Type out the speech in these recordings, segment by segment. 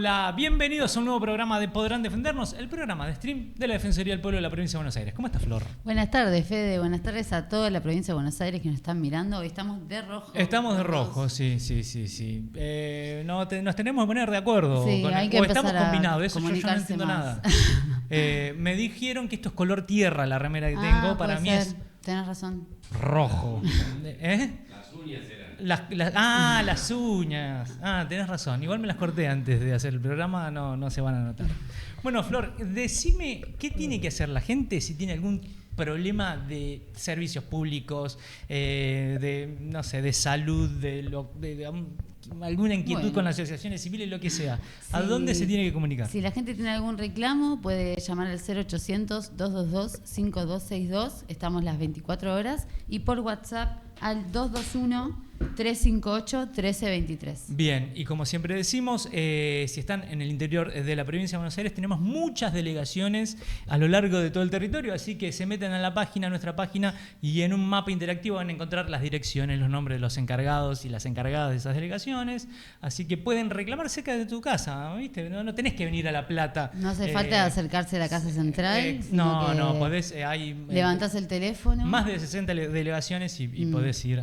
Hola, bienvenidos a un nuevo programa de Podrán Defendernos, el programa de stream de la Defensoría del Pueblo de la Provincia de Buenos Aires. ¿Cómo estás, Flor? Buenas tardes, Fede. Buenas tardes a toda la provincia de Buenos Aires que nos están mirando. Hoy estamos de rojo. Estamos de rojo, sí. Nos tenemos que poner de acuerdo. Sí, hay que empezar estamos combinados, eso yo no comunicarse entiendo más. nada. Me dijeron que esto es color tierra, la remera que tengo. Para mí es Tenés razón. rojo. Las uñas eran. Las uñas. Tenés razón. Igual me las corté antes de hacer el programa, no se van a notar. Bueno, Flor, decime, ¿qué tiene que hacer la gente si tiene algún problema de servicios públicos, de salud, alguna inquietud con las asociaciones civiles, lo que sea? ¿A dónde se tiene que comunicar? Si la gente tiene algún reclamo, puede llamar al 0800-222-5262. Estamos las 24 horas. Y por WhatsApp al 221-358-1323. Bien, y como siempre decimos, si están en el interior de la provincia de Buenos Aires, tenemos muchas delegaciones a lo largo de todo el territorio, así que se meten a la página, a nuestra página, y en un mapa interactivo van a encontrar las direcciones, los nombres de los encargados y las encargadas de esas delegaciones, así que pueden reclamar cerca de tu casa, ¿viste? No tenés que venir a La Plata. No hace falta acercarse a la casa central. No, podés... levantás el teléfono. Más de 60 delegaciones y podés ir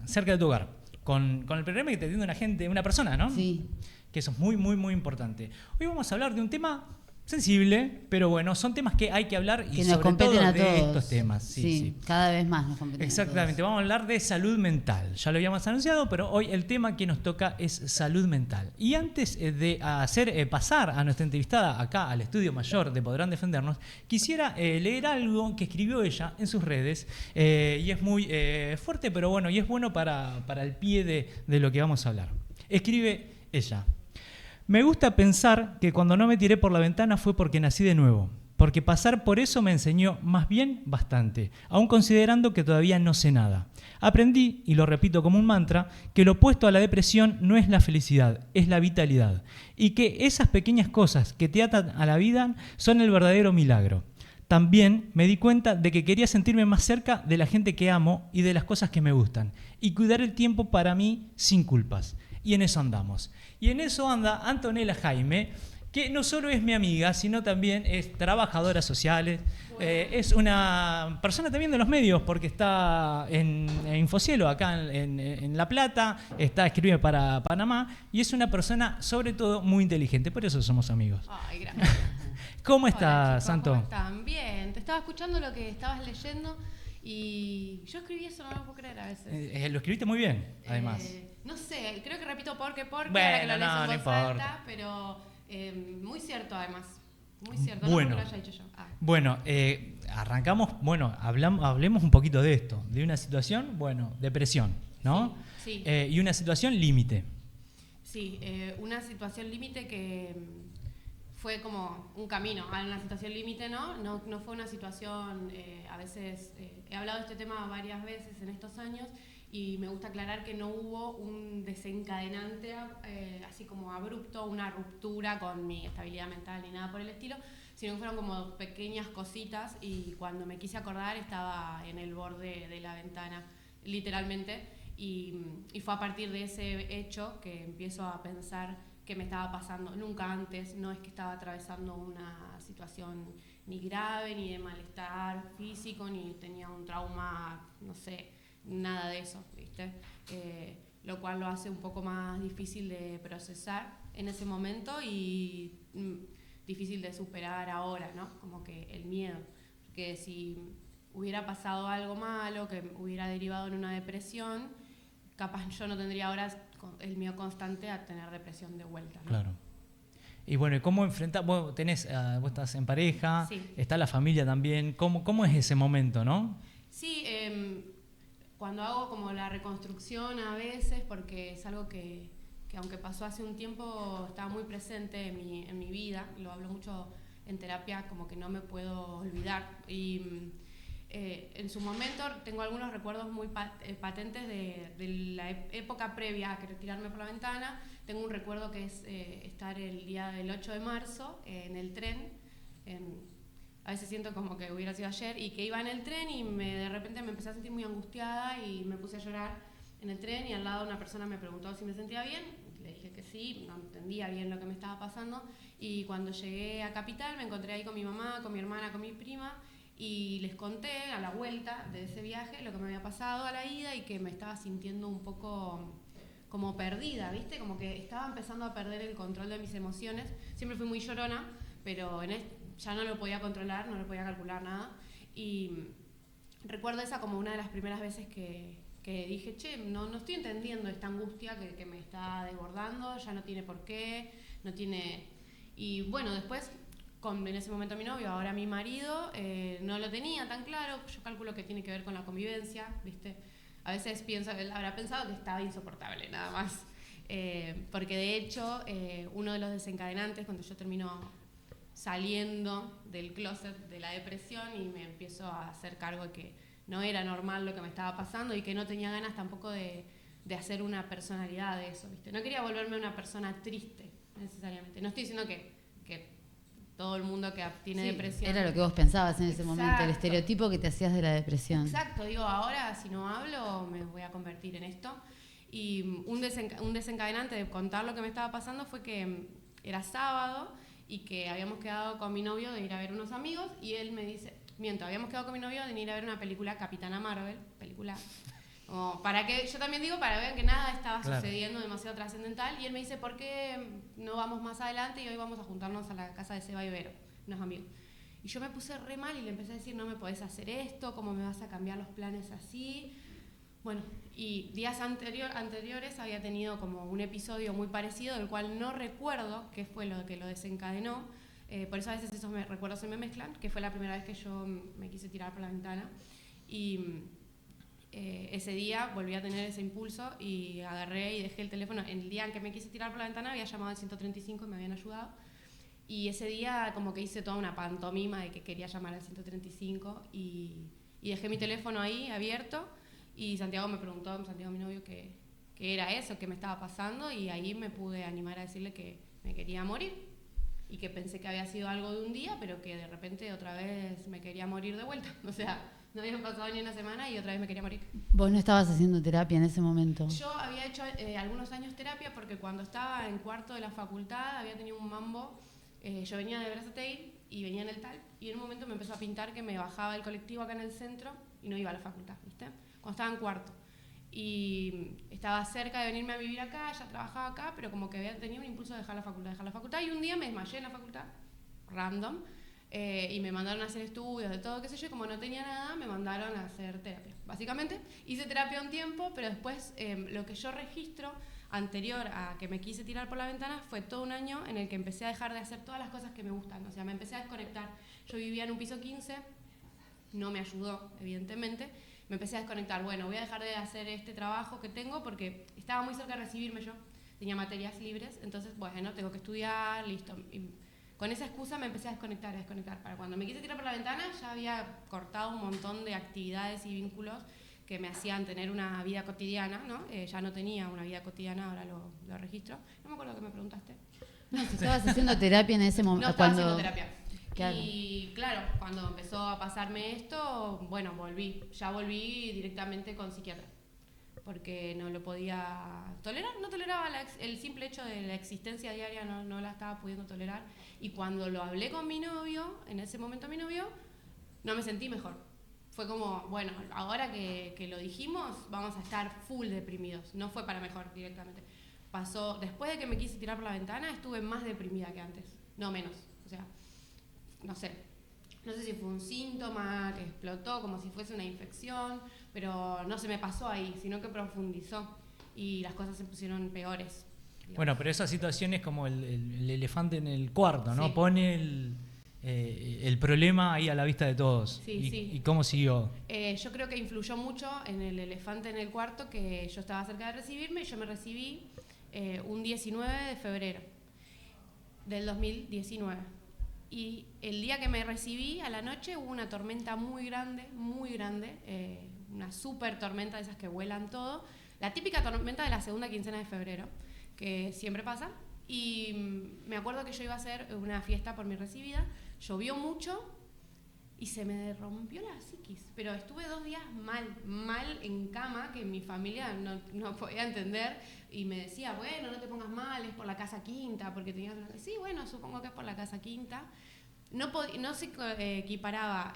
cerca de tu hogar. Con el programa que te atiende una persona, ¿no? Sí. Que eso es muy, muy, muy importante. Hoy vamos a hablar de un tema sensible, pero bueno, son temas que hay que hablar y nos sobre todo a de todos. estos temas. Sí, cada vez más nos competen. Exactamente, vamos a hablar de salud mental. Ya lo habíamos anunciado, pero hoy el tema que nos toca es salud mental. Y antes de hacer pasar a nuestra entrevistada acá al estudio mayor de Podrán Defendernos, quisiera leer algo que escribió ella en sus redes, y es muy fuerte, pero bueno, y es bueno para el pie de lo que vamos a hablar. Escribe ella: me gusta pensar que cuando no me tiré por la ventana fue porque nací de nuevo, porque pasar por eso me enseñó más bien bastante, aun considerando que todavía no sé nada. Aprendí, y lo repito como un mantra, que lo opuesto a la depresión no es la felicidad, es la vitalidad, y que esas pequeñas cosas que te atan a la vida son el verdadero milagro. También me di cuenta de que quería sentirme más cerca de la gente que amo y de las cosas que me gustan, y cuidar el tiempo para mí sin culpas. Y en eso andamos. Y en eso anda Antonella Jaime, que no solo es mi amiga, sino también es trabajadora social, es una persona también de los medios, porque está en Infocielo, acá en La Plata, escribe para Panamá, y es una persona sobre todo muy inteligente, por eso somos amigos. Ay, gracias. ¿Cómo estás, Santo? ¿Cómo están? Bien, te estaba escuchando lo que estabas leyendo y yo escribí eso, no lo puedo creer a veces. Lo escribiste muy bien, además. No sé, creo que repito porque, bueno, ahora que lo lees no en voz alta, pero muy cierto además. Muy cierto, bueno, no porque lo haya dicho yo. Bueno, arrancamos, hablemos un poquito de esto, de una situación, depresión, ¿no? Sí. Y una situación límite. Sí, una situación límite que fue como un camino a una situación límite, ¿no? No fue una situación, a veces, he hablado de este tema varias veces en estos años y me gusta aclarar que no hubo un desencadenante así como abrupto, una ruptura con mi estabilidad mental ni nada por el estilo, sino que fueron como pequeñas cositas y cuando me quise acordar estaba en el borde de la ventana, literalmente, y fue a partir de ese hecho que empiezo a pensar que me estaba pasando. Nunca antes, no es que estaba atravesando una situación ni grave, ni de malestar físico, ni tenía un trauma, no sé, nada de eso, ¿viste? Lo cual lo hace un poco más difícil de procesar en ese momento y difícil de superar ahora, ¿no? Como que el miedo, porque si hubiera pasado algo malo, que hubiera derivado en una depresión, capaz yo no tendría ahora el miedo constante a tener depresión de vuelta, ¿no? Claro. Y bueno, ¿y cómo enfrentás? Vos estás en pareja, sí. Está la familia también. ¿Cómo es ese momento, no? Sí, cuando hago como la reconstrucción a veces, porque es algo que aunque pasó hace un tiempo, estaba muy presente en mi vida, lo hablo mucho en terapia, como que no me puedo olvidar. Y en su momento tengo algunos recuerdos muy patentes de la época previa a tirarme por la ventana. Tengo un recuerdo que es estar el día del 8 de marzo en el tren. A veces siento como que hubiera sido ayer y que iba en el tren y de repente me empecé a sentir muy angustiada y me puse a llorar en el tren y al lado una persona me preguntó si me sentía bien. Le dije que sí, no entendía bien lo que me estaba pasando. Y cuando llegué a Capital me encontré ahí con mi mamá, con mi hermana, con mi prima. Y les conté a la vuelta de ese viaje lo que me había pasado a la ida y que me estaba sintiendo un poco como perdida, ¿viste? Como que estaba empezando a perder el control de mis emociones. Siempre fui muy llorona, pero ya no lo podía controlar, no lo podía calcular nada. Y recuerdo esa como una de las primeras veces que dije, che, no estoy entendiendo esta angustia que me está desbordando, ya no tiene por qué, no tiene... Y bueno, después... en ese momento mi novio, ahora mi marido, no lo tenía tan claro. Yo calculo que tiene que ver con la convivencia, ¿viste? A veces pienso, él habrá pensado que estaba insoportable, nada más. Porque de hecho, uno de los desencadenantes, cuando yo termino saliendo del closet de la depresión y me empiezo a hacer cargo de que no era normal lo que me estaba pasando y que no tenía ganas tampoco de hacer una personalidad de eso, ¿viste? No quería volverme una persona triste, necesariamente. No estoy diciendo que todo el mundo que tiene depresión... Era lo que vos pensabas en ese Exacto. momento, el estereotipo que te hacías de la depresión. Exacto, digo, ahora si no hablo me voy a convertir en esto. Y un desencadenante de contar lo que me estaba pasando fue que era sábado y que habíamos quedado con mi novio de ir a ver unos amigos y él me dice, habíamos quedado con mi novio de ir a ver una película, Capitana Marvel, película... para que yo también digo, para que vean que nada estaba sucediendo demasiado trascendental, y él me dice, ¿por qué no vamos más adelante y hoy vamos a juntarnos a la casa de Seba y Vero, unos amigos? Y yo me puse re mal y le empecé a decir, no me podés hacer esto, ¿cómo me vas a cambiar los planes así? Bueno, y días anteriores había tenido como un episodio muy parecido, del cual no recuerdo qué fue lo que lo desencadenó, por eso a veces esos recuerdos se me mezclan, que fue la primera vez que yo me quise tirar por la ventana, y... ese día volví a tener ese impulso y agarré y dejé el teléfono. El día en que me quise tirar por la ventana había llamado al 135 y me habían ayudado, y ese día como que hice toda una pantomima de que quería llamar al 135 y dejé mi teléfono ahí abierto, y Santiago me preguntó, Santiago mi novio, qué era eso, qué me estaba pasando, y ahí me pude animar a decirle que me quería morir y que pensé que había sido algo de un día, pero que de repente otra vez me quería morir de vuelta, o sea... No habían pasado ni una semana y otra vez me quería morir. ¿Vos no estabas haciendo terapia en ese momento? Yo había hecho algunos años terapia porque cuando estaba en cuarto de la facultad había tenido un mambo. Yo venía de Berazategui y venía en el TAL, y en un momento me empezó a pintar que me bajaba del colectivo acá en el centro y no iba a la facultad, ¿viste? Cuando estaba en cuarto. Y estaba cerca de venirme a vivir acá, ya trabajaba acá, pero como que había tenido un impulso de dejar la facultad. Y un día me desmayé en la facultad, random. Y me mandaron a hacer estudios de todo, qué sé yo, y como no tenía nada, me mandaron a hacer terapia. Básicamente, hice terapia un tiempo, pero después lo que yo registro anterior a que me quise tirar por la ventana fue todo un año en el que empecé a dejar de hacer todas las cosas que me gustan. O sea, me empecé a desconectar. Yo vivía en un piso 15, no me ayudó, evidentemente. Me empecé a desconectar. Bueno, voy a dejar de hacer este trabajo que tengo porque estaba muy cerca de recibirme yo. Tenía materias libres, entonces, bueno, tengo que estudiar, listo. Y con esa excusa me empecé a desconectar. Para cuando me quise tirar por la ventana ya había cortado un montón de actividades y vínculos que me hacían tener una vida cotidiana, ¿no? Ya no tenía una vida cotidiana, ahora lo registro. No me acuerdo que me preguntaste. No, si estabas haciendo terapia en ese momento. No estaba haciendo terapia. Claro. Y claro, cuando empezó a pasarme esto, bueno, volví directamente con psiquiatra. Porque no lo podía tolerar, no toleraba el simple hecho de la existencia diaria, no la estaba pudiendo tolerar. Y cuando lo hablé con mi novio, en ese momento mi novio, no me sentí mejor. Fue como, bueno, ahora que lo dijimos, vamos a estar full deprimidos. No fue para mejor directamente. Pasó, después de que me quise tirar por la ventana, estuve más deprimida que antes, no menos. O sea, no sé si fue un síntoma que explotó como si fuese una infección, pero no se me pasó ahí, sino que profundizó y las cosas se pusieron peores. Digamos. Bueno, pero esa situación es como el elefante en el cuarto, ¿no? Sí. Pone el problema ahí a la vista de todos. Sí, sí. ¿Y cómo siguió? Yo creo que influyó mucho en el elefante en el cuarto que yo estaba cerca de recibirme, y yo me recibí un 19 de febrero del 2019. Y el día que me recibí, a la noche, hubo una tormenta muy grande, una súper tormenta de esas que vuelan todo. La típica tormenta de la segunda quincena de febrero, que siempre pasa. Y me acuerdo que yo iba a hacer una fiesta por mi recibida, llovió mucho y se me rompió la psiquis. Pero estuve 2 días mal en cama, que mi familia no podía entender, y me decía, bueno, no te pongas mal, es por la casa quinta, porque tenías... Sí, bueno, supongo que es por la casa quinta. No se equiparaba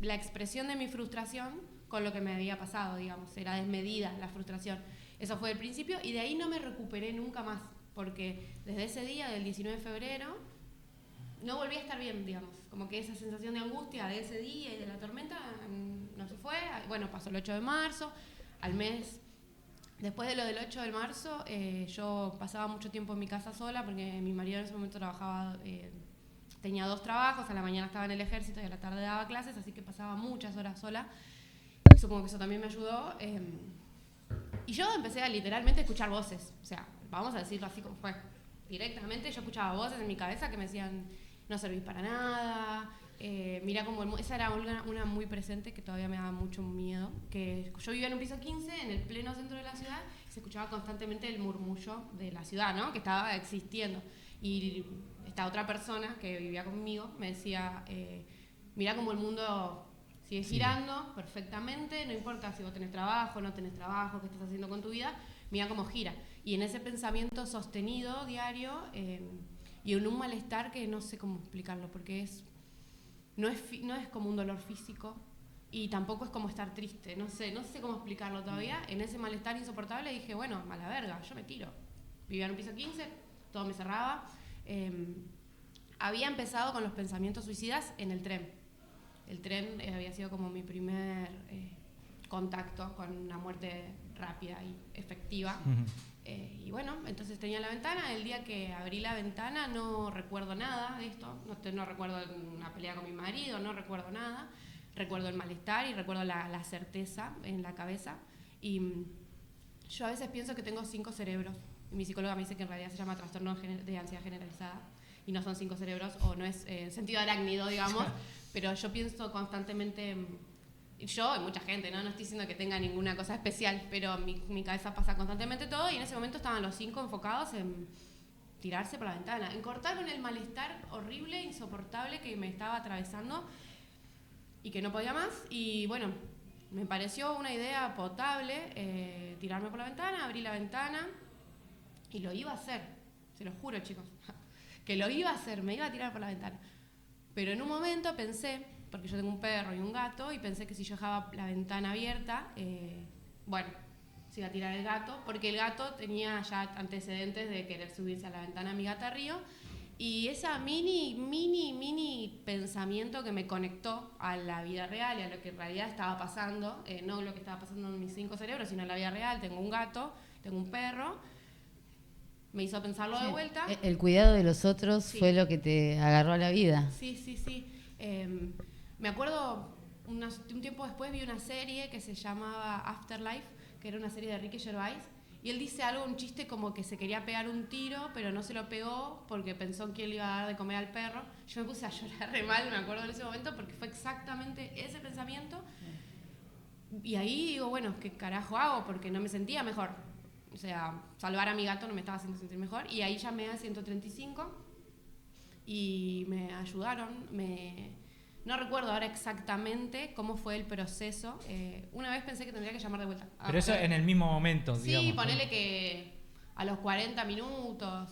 la expresión de mi frustración con lo que me había pasado, digamos, era desmedida la frustración. Eso fue el principio, y de ahí no me recuperé nunca más, porque desde ese día, del 19 de febrero, no volví a estar bien, digamos. Como que esa sensación de angustia de ese día y de la tormenta no se fue. Bueno, pasó el 8 de marzo, al mes. Después de lo del 8 de marzo, yo pasaba mucho tiempo en mi casa sola, porque mi marido en ese momento trabajaba, tenía 2 trabajos, a la mañana estaba en el ejército y a la tarde daba clases, así que pasaba muchas horas sola. Supongo que eso también me ayudó. Y yo empecé a literalmente escuchar voces. O sea, vamos a decirlo así como fue. Directamente yo escuchaba voces en mi cabeza que me decían, no servís para nada, mirá como... Esa era una muy presente que todavía me daba mucho miedo. Que yo vivía en un piso 15, en el pleno centro de la ciudad, y se escuchaba constantemente el murmullo de la ciudad, ¿no? Que estaba existiendo. Y esta otra persona que vivía conmigo me decía, mirá como el mundo sigue girando perfectamente, no importa si vos tenés trabajo, no tenés trabajo, qué estás haciendo con tu vida, mira cómo gira. Y en ese pensamiento sostenido, diario, y en un malestar que no sé cómo explicarlo, porque no es como un dolor físico, y tampoco es como estar triste, no sé cómo explicarlo todavía. En ese malestar insoportable dije, bueno, a la verga, yo me tiro. Vivía en un piso 15, todo me cerraba. Había empezado con los pensamientos suicidas en el tren. El tren había sido como mi primer contacto con una muerte rápida y efectiva. Y bueno, entonces tenía la ventana. El día que abrí la ventana no recuerdo nada de esto. No recuerdo una pelea con mi marido, no recuerdo nada. Recuerdo el malestar y recuerdo la certeza en la cabeza. Y yo a veces pienso que tengo 5 cerebros. Y mi psicóloga me dice que en realidad se llama trastorno de ansiedad generalizada. Y no son 5 cerebros, o no es en sentido arácnido, digamos. Pero yo pienso constantemente, yo y mucha gente, ¿no? No estoy diciendo que tenga ninguna cosa especial, pero mi cabeza pasa constantemente todo, y en ese momento estaban los 5 enfocados en tirarse por la ventana, en cortar con el malestar horrible, insoportable que me estaba atravesando y que no podía más. Y bueno, me pareció una idea potable tirarme por la ventana, abrí la ventana y lo iba a hacer, se lo juro, chicos, que lo iba a hacer, me iba a tirar por la ventana. Pero en un momento pensé, porque yo tengo un perro y un gato, y pensé que si yo dejaba la ventana abierta, bueno, se iba a tirar el gato, porque el gato tenía ya antecedentes de querer subirse a la ventana a mi gata Río, y esa mini pensamiento que me conectó a la vida real y a lo que en realidad estaba pasando, no lo que estaba pasando en mis 5 cerebros, sino en la vida real. Tengo un gato, tengo un perro, me hizo pensarlo de vuelta. El cuidado de los otros fue lo que te agarró a la vida. Sí. Me acuerdo, un tiempo después vi una serie que se llamaba Afterlife, que era una serie de Ricky Gervais, y él dice algo, un chiste como que se quería pegar un tiro, pero no se lo pegó porque pensó que él iba a dar de comer al perro. Yo me puse a llorar re mal, me acuerdo en ese momento, porque fue exactamente ese pensamiento. Y ahí digo, bueno, ¿qué carajo hago? Porque no me sentía mejor. O sea, salvar a mi gato no me estaba haciendo sentir mejor. Y ahí llamé a 135 y me ayudaron. No recuerdo ahora exactamente cómo fue el proceso. Una vez pensé que tendría que llamar de vuelta. Pero eso en el mismo momento, digamos. Sí, ponele que a los 40 minutos.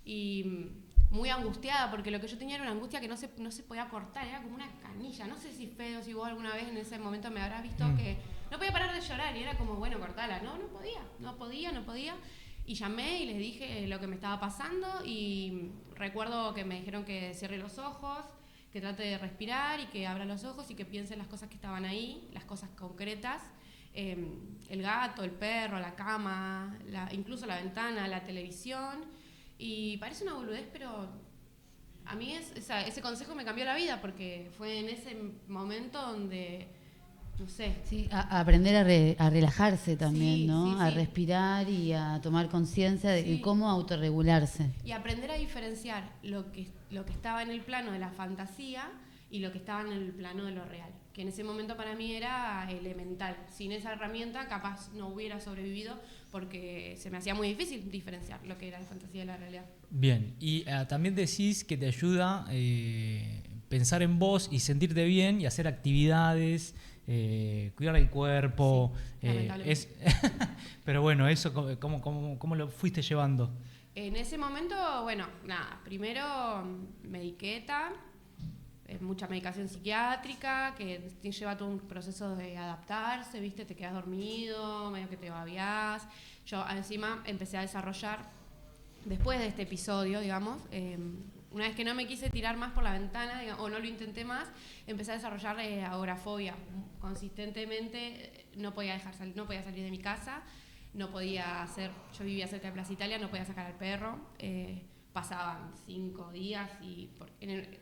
Y muy angustiada, porque lo que yo tenía era una angustia que no se podía cortar, era como una canilla. No sé si Fede o si vos alguna vez en ese momento me habrás visto que no podía parar de llorar, y era como, bueno, cortala. No podía. Y llamé y les dije lo que me estaba pasando, y recuerdo que me dijeron que cierre los ojos, que trate de respirar y que abra los ojos y que piense en las cosas que estaban ahí, las cosas concretas. El gato, el perro, la cama, incluso la ventana, la televisión. Y parece una boludez, pero a mí ese consejo me cambió la vida, porque fue en ese momento donde, no sé. Sí, a aprender a relajarse también, Sí, ¿no? sí, a sí. respirar y a tomar conciencia de Sí. cómo autorregularse. Y aprender a diferenciar lo que estaba en el plano de la fantasía y lo que estaba en el plano de lo real, que en ese momento para mí era elemental. Sin esa herramienta capaz no hubiera sobrevivido, porque se me hacía muy difícil diferenciar lo que era la fantasía de la realidad. Bien, y también decís que te ayuda pensar en vos y sentirte bien y hacer actividades, cuidar el cuerpo. Sí, lamentablemente. Pero bueno, eso, ¿cómo lo fuiste llevando? En ese momento, bueno, nada, primero mediqueta, mucha medicación psiquiátrica, que te lleva todo un proceso de adaptarse, ¿viste? Te quedas dormido, medio que te babeás. Yo encima empecé a desarrollar, después de este episodio, digamos, una vez que no me quise tirar más por la ventana, digamos, o no lo intenté más, empecé a desarrollar agorafobia. Consistentemente no podía salir de mi casa, no podía hacer, yo vivía cerca de Plaza Italia, no podía sacar al perro, pasaban 5 días y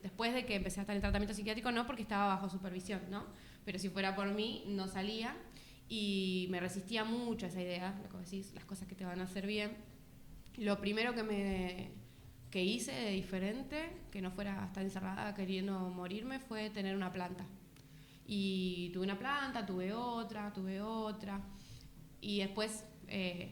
después de que empecé a estar en tratamiento psiquiátrico, no porque estaba bajo supervisión, ¿no? Pero si fuera por mí, no salía y me resistía mucho a esa idea, lo que decís, las cosas que te van a hacer bien. Lo primero que hice de diferente, que no fuera estar encerrada queriendo morirme, fue tener una planta. Y tuve una planta, tuve otra, y después,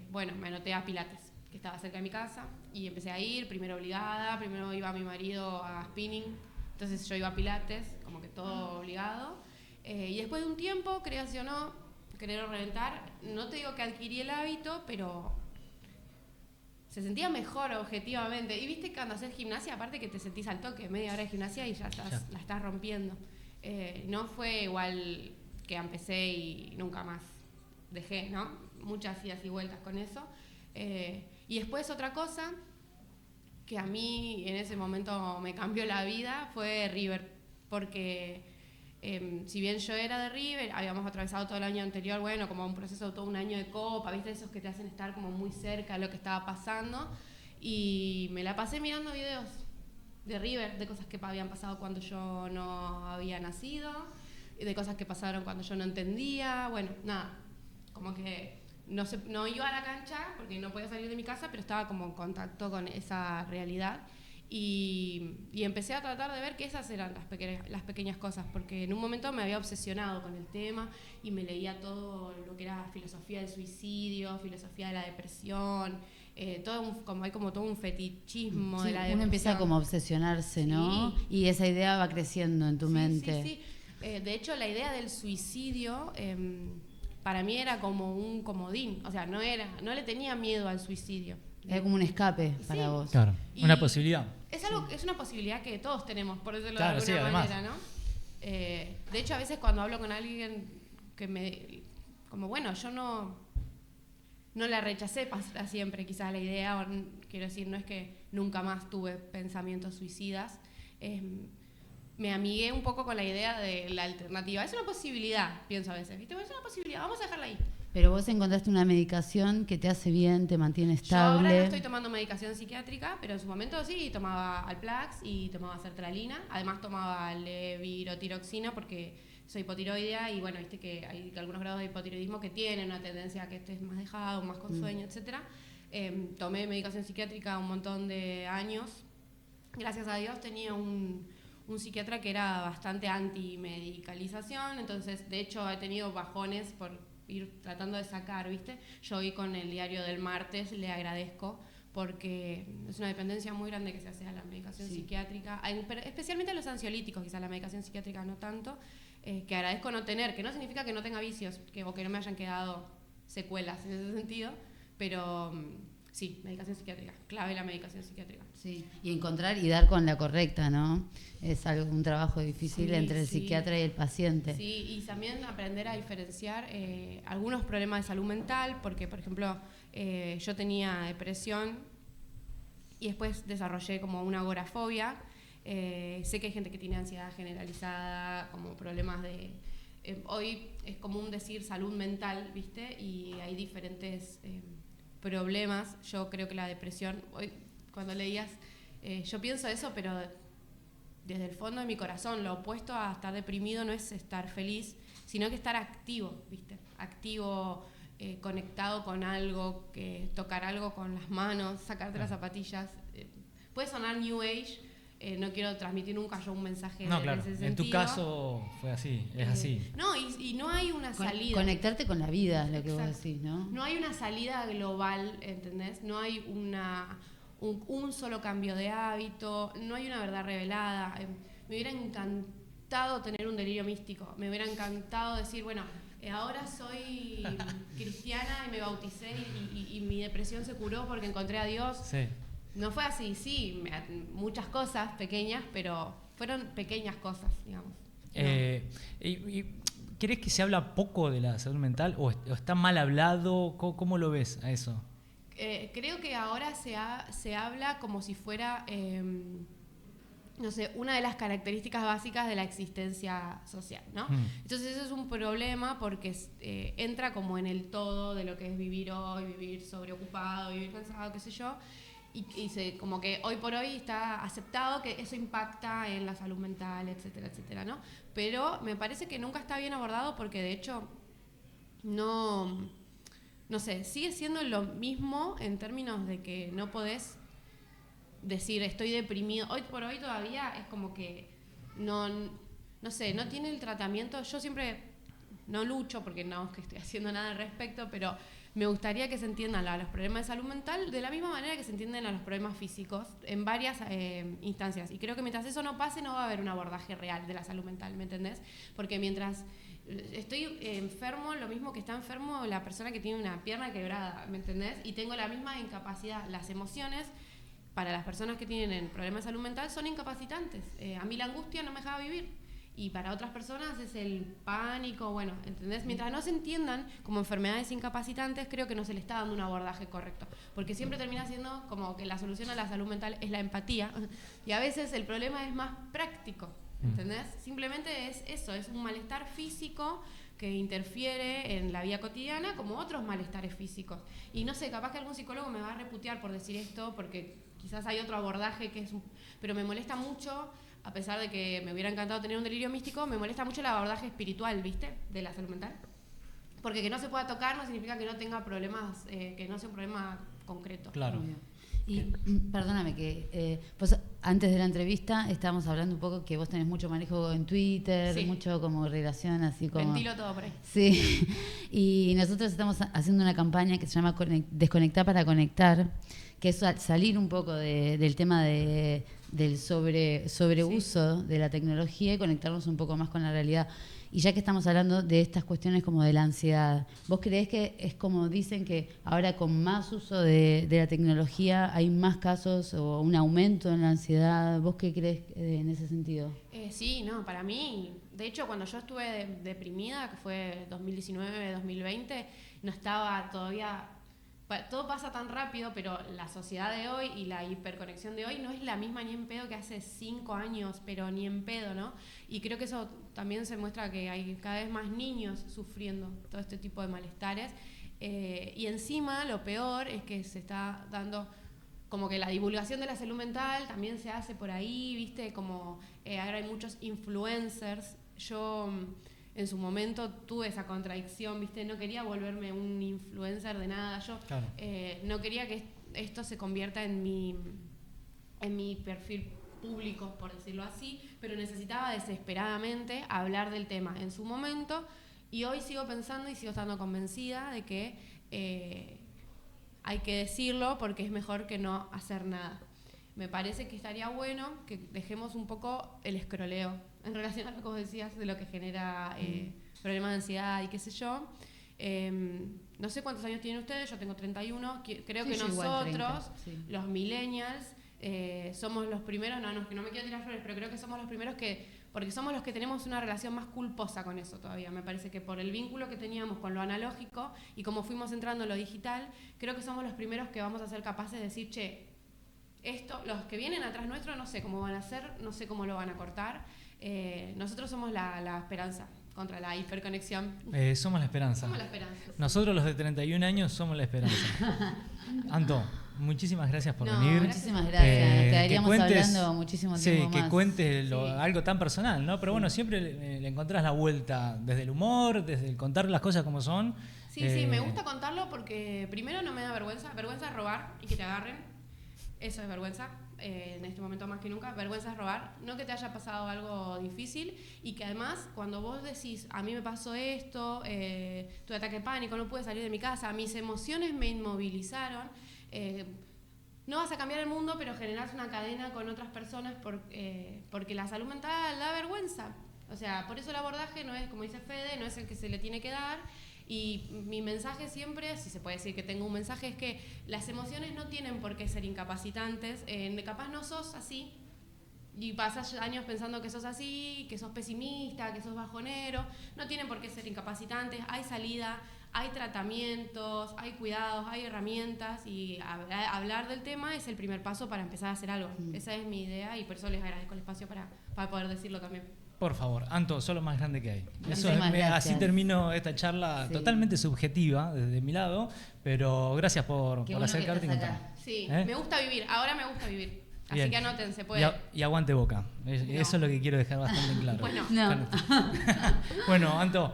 bueno, me anoté a Pilates, que estaba cerca de mi casa, y empecé a ir, primero obligada, primero iba mi marido a spinning, entonces yo iba a Pilates, como que todo obligado, y después de un tiempo, creas o no, querer reventar, no te digo que adquirí el hábito, pero se sentía mejor objetivamente, y viste que cuando haces gimnasia, aparte que te sentís al toque, media hora de gimnasia y ya la estás rompiendo, no fue igual que empecé y nunca más dejé, ¿no? Muchas idas y vueltas con eso. Y después otra cosa que a mí en ese momento me cambió la vida fue River, porque si bien yo era de River, habíamos atravesado todo el año anterior, bueno, como un proceso de todo un año de copa, ¿viste? Esos que te hacen estar como muy cerca de lo que estaba pasando, y me la pasé mirando videos de River, de cosas que habían pasado cuando yo no había nacido, y de cosas que pasaron cuando yo no entendía, bueno, nada, como que no iba a la cancha porque no podía salir de mi casa, pero estaba como en contacto con esa realidad y empecé a tratar de ver que esas eran las pequeñas cosas, porque en un momento me había obsesionado con el tema y me leía todo lo que era filosofía del suicidio, filosofía de la depresión, hay como todo un fetichismo Sí, de la depresión. uno empieza como a obsesionarse, ¿no? Sí. Y esa idea va creciendo en tu mente. Sí. De hecho, la idea del suicidio para mí era como un comodín, o sea, no le tenía miedo al suicidio. Era como un escape para vos. Claro, Y una posibilidad. Es una posibilidad que todos tenemos, por decirlo Claro, de alguna sí, manera, ¿no? De hecho, a veces cuando hablo con alguien como bueno, yo no la rechacé para siempre, quizás la idea, quiero decir, no es que nunca más tuve pensamientos suicidas, me amigué un poco con la idea de la alternativa. Es una posibilidad, pienso a veces, ¿viste? Es una posibilidad, vamos a dejarla ahí. Pero vos encontraste una medicación que te hace bien, te mantiene estable. Yo ahora no estoy tomando medicación psiquiátrica, pero en su momento sí, tomaba Alplax y tomaba sertralina. Además tomaba levotiroxina porque soy hipotiroidea y bueno, viste que hay algunos grados de hipotiroidismo que tienen una tendencia a que estés más dejado, más con sueño, etcétera. Tomé medicación psiquiátrica un montón de años. Gracias a Dios tenía un psiquiatra que era bastante anti-medicalización, entonces de hecho he tenido bajones por ir tratando de sacar, ¿viste? Yo hoy con el diario del martes le agradezco porque es una dependencia muy grande que se hace a la medicación psiquiátrica, especialmente a los ansiolíticos, quizás la medicación psiquiátrica no tanto, que agradezco no tener, que no significa que no tenga vicios, o que no me hayan quedado secuelas en ese sentido, pero sí, medicación psiquiátrica, clave la medicación psiquiátrica. Sí, y encontrar y dar con la correcta, ¿no? Es un trabajo difícil entre el psiquiatra y el paciente. Sí, y también aprender a diferenciar algunos problemas de salud mental, porque, por ejemplo, yo tenía depresión y después desarrollé como una agorafobia. Sé que hay gente que tiene ansiedad generalizada, como problemas de... hoy es común decir salud mental, ¿viste? Y hay diferentes problemas. Yo creo que la depresión... Hoy, cuando leías, yo pienso eso, pero desde el fondo de mi corazón, lo opuesto a estar deprimido no es estar feliz, sino que estar activo, ¿viste? Activo, conectado con algo, tocar algo con las manos, sacarte las zapatillas. Puede sonar New Age, no quiero transmitir nunca yo un mensaje No, en claro, ese sentido. en tu caso fue así, es así. No, y no hay una salida. Conectarte con la vida, es lo que Exacto. vos decís, ¿no? No hay una salida global, ¿entendés? No hay un solo cambio de hábito, no hay una verdad revelada. me hubiera encantado tener un delirio místico, me hubiera encantado decir, bueno, ahora soy cristiana y me bauticé y mi depresión se curó porque encontré a Dios. Sí. No fue así, sí, muchas cosas pequeñas, pero fueron pequeñas cosas, digamos. ¿Crees que se habla poco de la salud mental o está mal hablado? ¿Cómo lo ves a eso? Creo que ahora se habla como si fuera, no sé, una de las características básicas de la existencia social, ¿no? Entonces eso es un problema porque entra como en el todo de lo que es vivir hoy, vivir sobreocupado, vivir cansado, qué sé yo, y como que hoy por hoy está aceptado que eso impacta en la salud mental, etcétera, etcétera, ¿no? Pero me parece que nunca está bien abordado porque de hecho no sé, sigue siendo lo mismo en términos de que no podés decir estoy deprimido. Hoy por hoy todavía es como que no sé, no tiene el tratamiento. Yo siempre no lucho porque no es que estoy haciendo nada al respecto, pero me gustaría que se entiendan a los problemas de salud mental de la misma manera que se entienden a los problemas físicos en varias instancias. Y creo que mientras eso no pase no va a haber un abordaje real de la salud mental, ¿me entendés? Porque mientras estoy enfermo, lo mismo que está enfermo la persona que tiene una pierna quebrada, ¿me entendés? Y tengo la misma incapacidad. Las emociones, para las personas que tienen problemas de salud mental, son incapacitantes. A mí la angustia no me dejaba vivir. Y para otras personas es el pánico, bueno, ¿entendés? Mientras no se entiendan como enfermedades incapacitantes, creo que no se le está dando un abordaje correcto. Porque siempre termina siendo como que la solución a la salud mental es la empatía. Y a veces el problema es más práctico, ¿entendés? Simplemente es eso, es un malestar físico que interfiere en la vida cotidiana como otros malestares físicos. Y no sé, capaz que algún psicólogo me va a reputear por decir esto, porque quizás hay otro abordaje que es pero me molesta mucho, a pesar de que me hubiera encantado tener un delirio místico, me molesta mucho el abordaje espiritual, ¿viste? De la salud mental. Porque que no se pueda tocar no significa que no tenga problemas, que no sea un problema concreto. Claro. Y perdóname que pues antes de la entrevista estábamos hablando un poco que vos tenés mucho manejo en Twitter, Sí. Mucho como relación así como... Ventilo todo por ahí. Sí, y nosotros estamos haciendo una campaña que se llama Desconectar para Conectar, que es salir un poco del tema del sobreuso de la tecnología y conectarnos un poco más con la realidad. Y ya que estamos hablando de estas cuestiones como de la ansiedad, ¿vos creés que es como dicen que ahora con más uso de la tecnología hay más casos o un aumento en la ansiedad? ¿Vos qué creés en ese sentido? Sí, no, para mí, de hecho cuando yo estuve deprimida, que fue 2019, 2020, no estaba todavía... Todo pasa tan rápido, pero la sociedad de hoy y la hiperconexión de hoy no es la misma ni en pedo que hace 5 años, pero ni en pedo, ¿no? Y creo que eso también se muestra que hay cada vez más niños sufriendo todo este tipo de malestares. Y encima lo peor es que se está dando como que la divulgación de la salud mental también se hace por ahí, ¿viste? Como ahora hay muchos influencers. Yo... en su momento tuve esa contradicción, ¿viste? No quería volverme un influencer de nada. Yo Claro. no quería que esto se convierta en mi perfil público, por decirlo así, pero necesitaba desesperadamente hablar del tema en su momento y hoy sigo pensando y sigo estando convencida de que hay que decirlo porque es mejor que no hacer nada. Me parece que estaría bueno que dejemos un poco el escroleo en relación a lo que vos decías de lo que genera problemas de ansiedad y qué sé yo. No sé cuántos años tienen ustedes, yo tengo 31. Creo que nosotros, 30, sí. los millennials, somos los primeros, que no me quiero tirar flores, pero creo que somos los primeros porque somos los que tenemos una relación más culposa con eso todavía. Me parece que por el vínculo que teníamos con lo analógico y como fuimos entrando en lo digital, creo que somos los primeros que vamos a ser capaces de decir, che, esto, los que vienen atrás nuestro no sé cómo van a hacer, no sé cómo lo van a cortar. Nosotros somos la esperanza contra la hiperconexión. Somos la esperanza. Somos la esperanza. Nosotros los de 31 años somos la esperanza. Anto, muchísimas gracias por venir. Muchísimas gracias. Quedaríamos hablando muchísimo tiempo más. Sí, que cuentes Sí. algo tan personal, ¿no? Pero bueno, siempre le encontrás la vuelta desde el humor, desde el contar las cosas como son. Sí, me gusta contarlo porque primero no me da vergüenza. Vergüenza es robar y que te agarren. Eso es vergüenza, en este momento más que nunca. Vergüenza es robar, no que te haya pasado algo difícil y que además cuando vos decís, a mí me pasó esto, tuve ataque de pánico, no pude salir de mi casa, mis emociones me inmovilizaron, no vas a cambiar el mundo, pero generás una cadena con otras personas porque la salud mental da vergüenza. O sea, por eso el abordaje no es, como dice Fede, no es el que se le tiene que dar. Y mi mensaje siempre, si se puede decir que tengo un mensaje, es que las emociones no tienen por qué ser incapacitantes. Capaz no sos así y pasas años pensando que sos así, que sos pesimista, que sos bajonero. No tienen por qué ser incapacitantes. Hay salida, hay tratamientos, hay cuidados, hay herramientas, y hablar del tema es el primer paso para empezar a hacer algo. Esa es mi idea, y por eso les agradezco el espacio para poder decirlo también. Por favor, Anto, sos lo más grande que hay. Eso así termino esta charla totalmente subjetiva desde mi lado, pero gracias por acercarte y contar. Sí, me gusta vivir, ahora me gusta vivir. Así Bien. que anoten, se puede. Y aguante Boca. Eso es lo que quiero dejar bastante claro. Bueno, No. Bueno, Anto,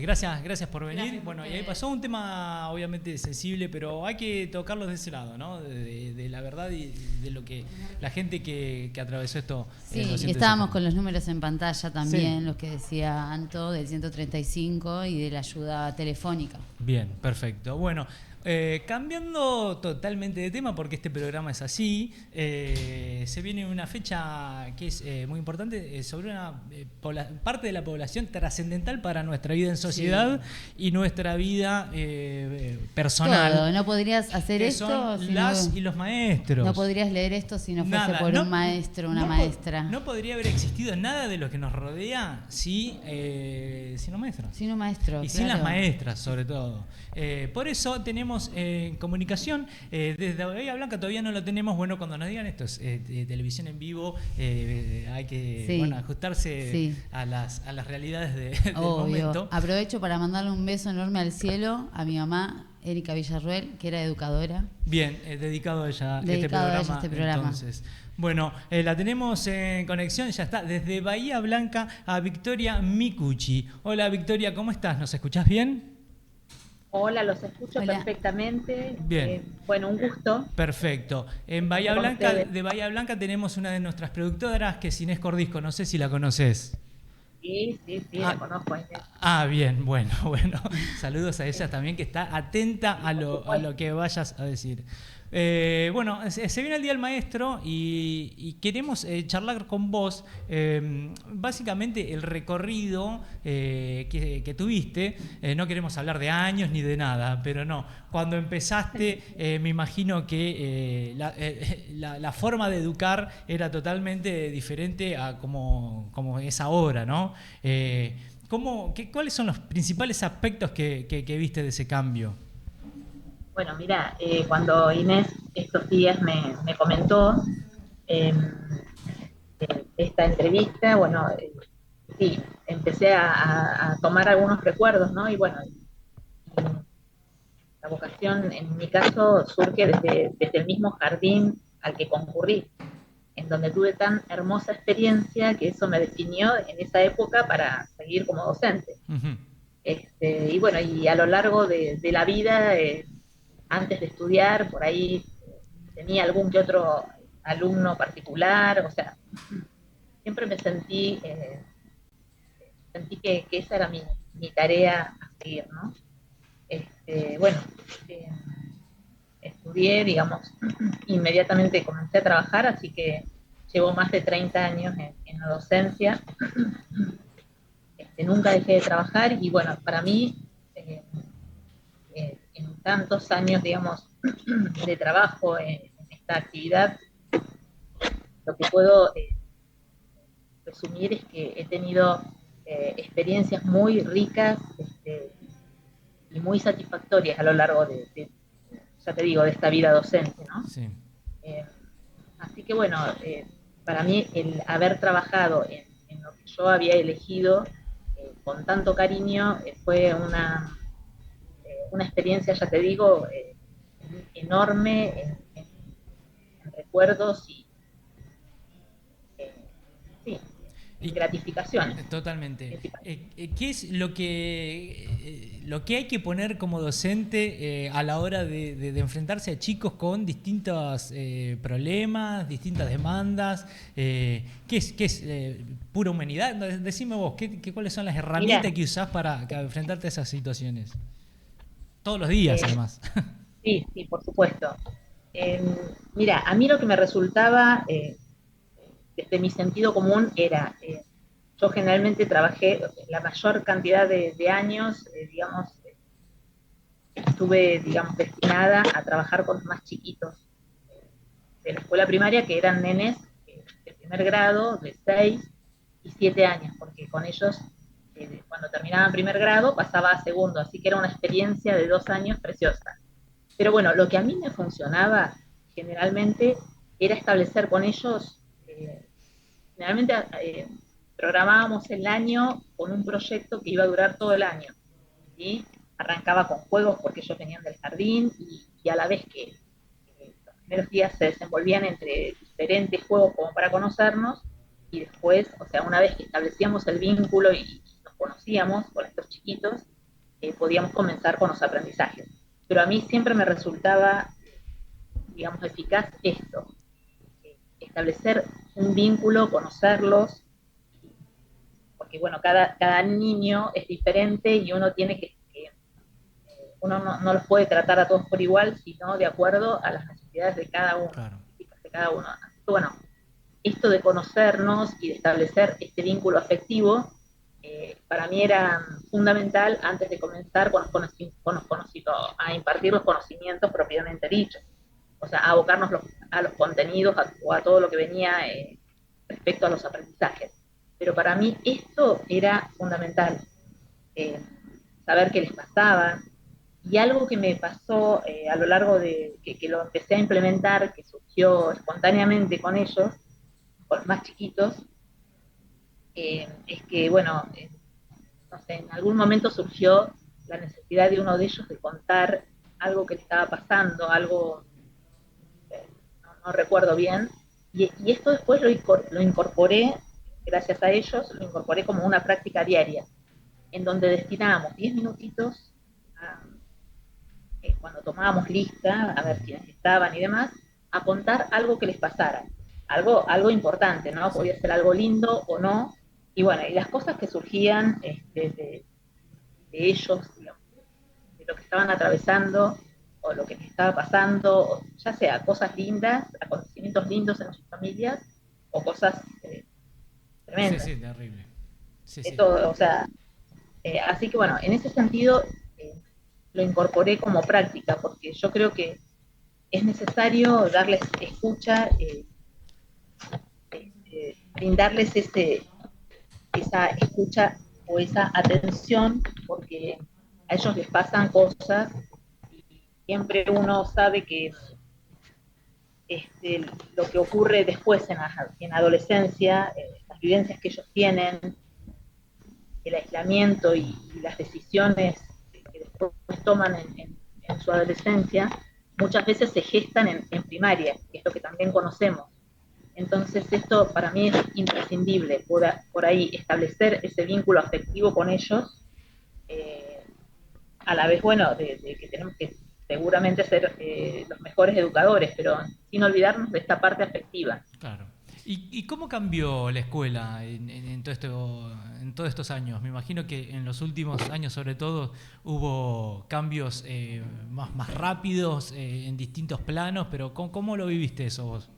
gracias por venir. Gracias Bueno, por y ahí pasó un tema obviamente sensible, pero hay que tocarlo de ese lado, ¿no? De la verdad y de lo que la gente que atravesó esto. Sí, lo siente. estábamos con los números en pantalla también, Sí. los que decía Anto, del 135 y de la ayuda telefónica. Bien, perfecto. Bueno, cambiando totalmente de tema, porque este programa es así, se viene una fecha que es muy importante sobre una parte de la población trascendental para nuestra vida en sociedad y nuestra vida personal. Todo, no podrías hacer que esto son si las no, y los maestros. no podrías leer esto si no fuese Nada, por no- un maestro o una no po- maestra. No podría haber existido nada de lo que nos rodea sin los maestros. Sin un maestro, Y sin las claro. maestras, sobre todo. Por eso tenemos comunicación. Desde Bahía Blanca todavía no lo tenemos. Bueno, cuando nos digan esto es televisión en vivo, hay que Sí. ajustarse Sí. a las realidades del Obvio. momento. Aprovecho para mandarle un beso enorme al cielo a mi mamá, Erika Villarruel, que era educadora. Bien, dedicado a ella Dedicado a ella este programa. Entonces, bueno, la tenemos en conexión, ya está, desde Bahía Blanca a Victoria Micucci. Hola Victoria, ¿cómo estás? ¿Nos escuchás bien? Hola, los escucho Hola. perfectamente. Bien. Bueno, un gusto. Perfecto. En Bahía Con Blanca, ustedes. de Bahía Blanca tenemos una de nuestras productoras, que es Inés Cordisco, no sé si la conoces. Sí, Ah. la conozco a Inés. Bien, bueno. Saludos a ella también, que está atenta a lo que vayas a decir. Bueno, se viene el Día del Maestro y queremos charlar con vos básicamente el recorrido que tuviste. No queremos hablar de años ni de nada, pero no. Cuando empezaste, me imagino que la forma de educar era totalmente diferente a como es ahora, ¿no? ¿Cuáles son los principales aspectos que viste de ese cambio? Bueno, mira, cuando Inés estos días me comentó esta entrevista, bueno, sí, empecé a tomar algunos recuerdos, ¿no? Y bueno, la vocación en mi caso surge desde el mismo jardín al que concurrí, en donde tuve tan hermosa experiencia que eso me definió en esa época para seguir como docente. Uh-huh. Y bueno, y a lo largo de la vida, antes de estudiar, por ahí tenía algún que otro alumno particular, o sea, siempre me sentí que esa era mi tarea a seguir, ¿no? Bueno, estudié, digamos, inmediatamente comencé a trabajar, así que llevo más de 30 años en la docencia. Nunca dejé de trabajar y bueno, para mí, en tantos años, digamos, de trabajo en esta actividad, lo que puedo resumir es que he tenido experiencias muy ricas y muy satisfactorias a lo largo ya te digo, de esta vida docente, ¿no? Sí. Así que bueno, para mí el haber trabajado en lo que yo había elegido con tanto cariño fue una experiencia, ya te digo, enorme en recuerdos y sí, en gratificaciones. Totalmente. ¿Qué es lo que hay que poner como docente a la hora de enfrentarse a chicos con distintos problemas, distintas demandas? ¿Qué es pura humanidad? Decime vos, ¿cuáles son las herramientas Mirá, que usás para enfrentarte a esas situaciones? Todos los días, además. Sí, por supuesto. Mira, a mí lo que me resultaba, desde mi sentido común, era, yo generalmente trabajé la mayor cantidad de años, digamos, estuve, digamos, destinada a trabajar con los más chiquitos de la escuela primaria, que eran nenes de primer grado, de 6 y 7 años, porque con ellos, cuando terminaban primer grado, pasaba a segundo, así que era una experiencia de 2 años preciosa. Pero bueno, lo que a mí me funcionaba generalmente era establecer con ellos, generalmente programábamos el año con un proyecto que iba a durar todo el año. ¿Sí? Arrancaba con juegos porque ellos venían del jardín y a la vez que los primeros días se desenvolvían entre diferentes juegos como para conocernos, y después, o sea, una vez que establecíamos el vínculo y nos conocíamos con estos chiquitos, podíamos comenzar con los aprendizajes. Pero a mí siempre me resultaba, digamos, eficaz esto, establecer un vínculo, conocerlos, porque bueno, cada niño es diferente y uno tiene que uno no los puede tratar a todos por igual, sino de acuerdo a las necesidades de cada uno, Claro. de cada uno. Bueno, esto de conocernos y de establecer este vínculo afectivo, para mí era fundamental antes de comenzar a impartir los conocimientos propiamente dichos, o sea, a abocarnos a los contenidos o a todo lo que venía respecto a los aprendizajes. Pero para mí esto era fundamental, saber qué les pasaba. Y algo que me pasó a lo largo de que lo empecé a implementar, que surgió espontáneamente con ellos, con los más chiquitos, es que, bueno, no sé, en algún momento surgió la necesidad de uno de ellos de contar algo que le estaba pasando, algo, no recuerdo bien, y esto después lo incorporé, gracias a ellos, lo incorporé como una práctica diaria, en donde destinábamos 10 minutitos a cuando tomábamos lista, a ver quiénes estaban y demás, a contar algo que les pasara, algo importante, ¿no? Podía ser algo lindo o no, y bueno, y las cosas que surgían de ellos, digamos, de lo que estaban atravesando, o lo que les estaba pasando, ya sea cosas lindas, acontecimientos lindos en sus familias, o cosas tremendas. Sí, sí, terrible. Sí, De sí. todo, o sea, así que bueno, en ese sentido lo incorporé como práctica, porque yo creo que es necesario darles escucha, brindarles esa escucha o esa atención, porque a ellos les pasan cosas y siempre uno sabe que lo que ocurre después en adolescencia, las vivencias que ellos tienen, el aislamiento y las decisiones que después toman en su adolescencia, muchas veces se gestan en primaria, que es lo que también conocemos. Entonces esto para mí es imprescindible, por ahí establecer ese vínculo afectivo con ellos, a la vez, bueno, de que tenemos que seguramente ser los mejores educadores, pero sin olvidarnos de esta parte afectiva. Claro. ¿Y cómo cambió la escuela en todos estos años? Me imagino que en los últimos años, sobre todo, hubo cambios más rápidos en distintos planos, pero ¿cómo lo viviste eso vos?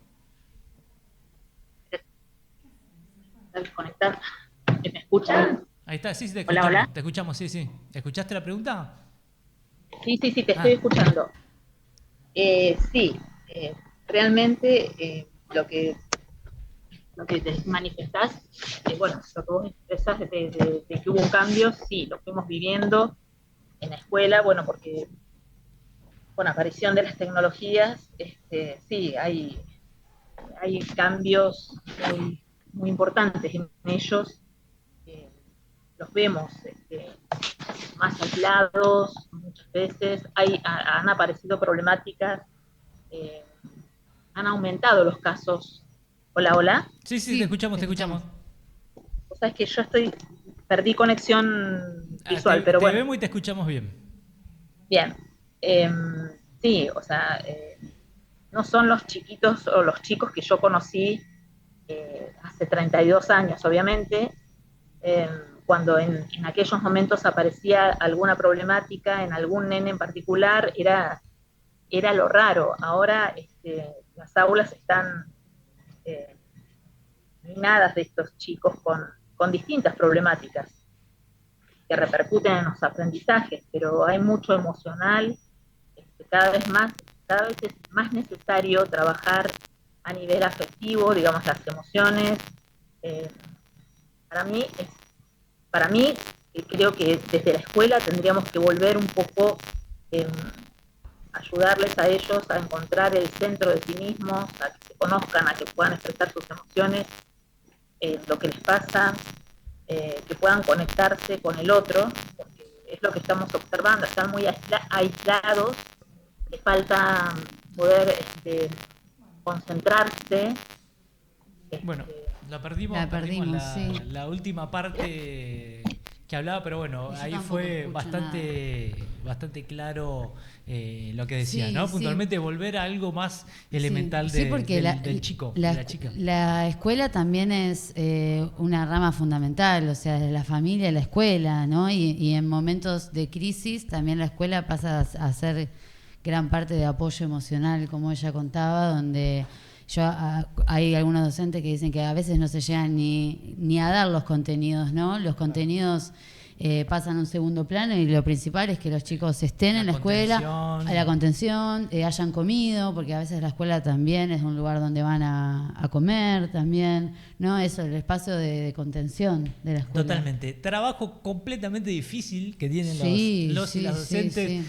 Desconectar. ¿Me escuchan? Ahí está, sí, sí, te Hola, escuchamos, hola. te escuchamos, sí, sí. ¿Escuchaste la pregunta? Sí, te estoy Ah, escuchando. Sí, realmente lo que te manifestás, bueno, lo que vos expresás de que hubo cambios, sí, lo fuimos viviendo en la escuela, bueno, porque con la aparición de las tecnologías, sí, hay cambios muy importantes en ellos, los vemos más aislados muchas veces, han aparecido problemáticas, eh, han aumentado los casos. Hola, hola. sí, sí, te Sí, escuchamos, te te escuchamos. escuchamos. O sea, es que yo perdí conexión Ah, visual, pero te bueno, vemos y te escuchamos bien. bien. Eh, sí, o sea, no son los chiquitos o los chicos que yo conocí hace 32 años, obviamente, eh, cuando en aquellos momentos aparecía alguna problemática en algún nene en particular, era lo raro. Ahora las aulas están minadas de estos chicos con distintas problemáticas que repercuten en los aprendizajes, pero hay mucho emocional. Cada vez es más necesario trabajar a nivel afectivo, digamos, las emociones. Para mí, creo que desde la escuela tendríamos que volver un poco, ayudarles a ellos a encontrar el centro de sí mismos, a que se conozcan, a que puedan expresar sus emociones, lo que les pasa, que puedan conectarse con el otro, porque es lo que estamos observando, están muy aislados, les falta poder concentrarse. Bueno, perdimos sí. la última parte que hablaba, pero bueno, Yo ahí tampoco fue escucho bastante claro lo que decía, Sí, ¿no? sí. Puntualmente volver a algo más elemental Sí, porque del chico, la, de la chica. la escuela también es una rama fundamental, o sea, la familia, la escuela, ¿no? Y en momentos de crisis también la escuela pasa a ser gran parte de apoyo emocional, como ella contaba, donde hay algunos docentes que dicen que a veces no se llegan ni a dar los contenidos, ¿no? Los contenidos pasan a un segundo plano y lo principal es que los chicos estén en la escuela, a la contención, hayan comido, porque a veces la escuela también es un lugar donde van a comer también, ¿no? Eso, el espacio de contención de la escuela. Totalmente. Trabajo completamente difícil que tienen Sí, los y sí, las docentes. sí.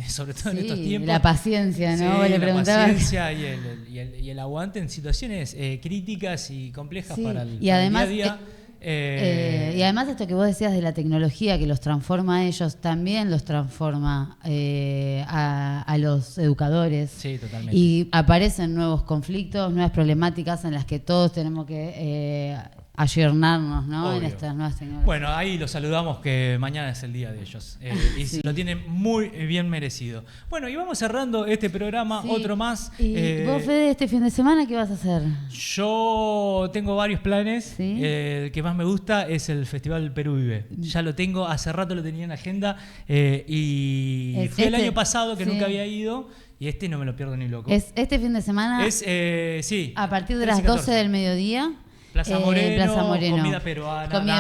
Sobre todo en Sí, estos tiempos. la paciencia, ¿no? Sí, Vos le la preguntabas. paciencia y el aguante en situaciones críticas y complejas Sí, para el y además, día a día. y además esto que vos decías de la tecnología que los transforma a ellos, también los transforma a los educadores. Sí, totalmente. Y aparecen nuevos conflictos, nuevas problemáticas en las que todos tenemos que ayornarnos, ¿no? Obvio. En estas nuevas tecnologías. Bueno, ahí los saludamos, que mañana es el día de ellos. Y Sí. lo tienen muy bien merecido. Bueno, y vamos cerrando este programa, Sí. otro más. ¿Y vos, Fede, este fin de semana qué vas a hacer? Yo tengo varios planes. ¿Sí? El que más me gusta es el Festival Perú Vive. Ya lo tengo, hace rato lo tenía en la agenda. Y fui el año pasado, que sí. nunca había ido. Y no me lo pierdo ni loco. Es este fin de semana Sí. a partir de 13 y las 12 14. del mediodía. Plaza Moreno, Plaza Moreno. comida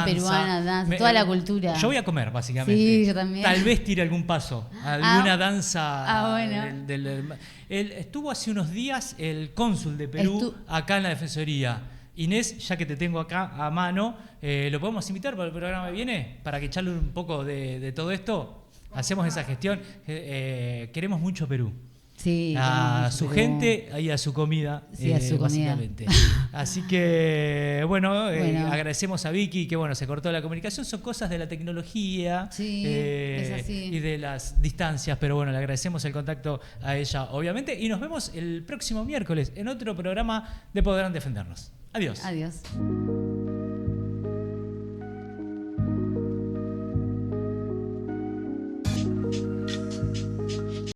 peruana, danza, toda la cultura. Yo voy a comer, básicamente. Sí, yo también. Tal vez tire algún paso, alguna danza. Bueno. Estuvo hace unos días el cónsul de Perú acá en la Defensoría. Inés, ya que te tengo acá a mano, ¿lo podemos invitar para el programa que viene? Para que charle un poco de todo esto. Hacemos esa gestión. Queremos mucho Perú. Sí, A su gente y a su comida, sí, a su comida. básicamente. Así que, bueno, agradecemos a Vicky, que bueno, se cortó la comunicación. Son cosas de la tecnología es así. y de las distancias, pero bueno, le agradecemos el contacto a ella, obviamente. Y nos vemos el próximo miércoles en otro programa de Podrán Defendernos. Adiós. Adiós.